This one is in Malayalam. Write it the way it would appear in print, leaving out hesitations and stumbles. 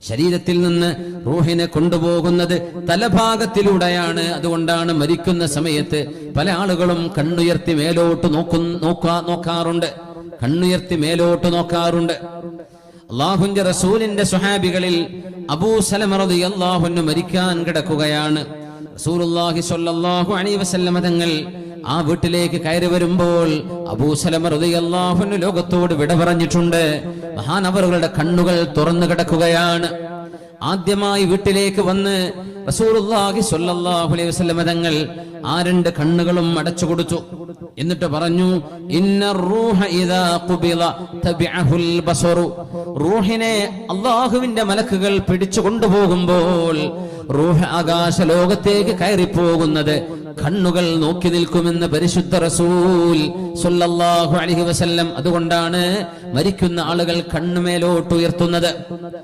ശരീരത്തിൽ നിന്ന് റൂഹിനെ കൊണ്ടുപോകുന്നത് തലഭാഗത്തിലൂടെയാണ്. അതുകൊണ്ടാണ് മരിക്കുന്ന സമയത്ത് പല ആളുകളും കണ്ണുയർത്തി മേലോട്ട് നോക്കാറുണ്ട്. കണ്ണുയർത്തി മേലോട്ട് നോക്കാറുണ്ട്. അല്ലാഹുവിന്റെ റസൂലിന്റെ സ്വഹാബികളിൽ അബൂ സലമ റളിയല്ലാഹു അൻഹു മരിക്കാൻ കിടക്കുകയാണ്. റസൂലുള്ളാഹി സ്വല്ലല്ലാഹു അലൈഹി വസല്ലം തങ്ങൾ ആ വീട്ടിലേക്ക് കയറി വരുമ്പോൾ അബൂ സലമ റളിയല്ലാഹു അൻഹു ലോകത്തോട് വിട പറഞ്ഞിട്ടുണ്ട്. മഹാനവറുകളുടെ കണ്ണുകൾ തുറന്നു കിടക്കുകയാണ്. ആദ്യമായി വീട്ടിലേക്ക് വന്ന് റസൂലുള്ളാഹി സ്വല്ലല്ലാഹു അലൈഹി വസല്ലം തങ്ങൾ ആ രണ്ട് കണ്ണുകളും അടച്ചു കൊടുത്തു. എന്നിട്ട് പറഞ്ഞു, ഇന്നർ റൂഹ ഇദാ ഖുബിള തബിഅഹുൽ ബസറു. റൂഹിനെ അല്ലാഹുവിന്റെ മലക്കുകൾ പിടിച്ചു കൊണ്ടുപോകുമ്പോൾ റൂഹ് ആകാശ ലോകത്തേക്ക് കയറിപ്പോകുന്നത് കണ്ണുകൾ നോക്കി നിൽക്കുമെന്ന് പരിശുദ്ധ റസൂൽ സ്വല്ലല്ലാഹു അലൈഹി വസല്ലം. അതുകൊണ്ടാണ് മരിക്കുന്ന ആളുകൾ കണ്ണുമേലോട്ട് ഉയർത്തുന്നത്.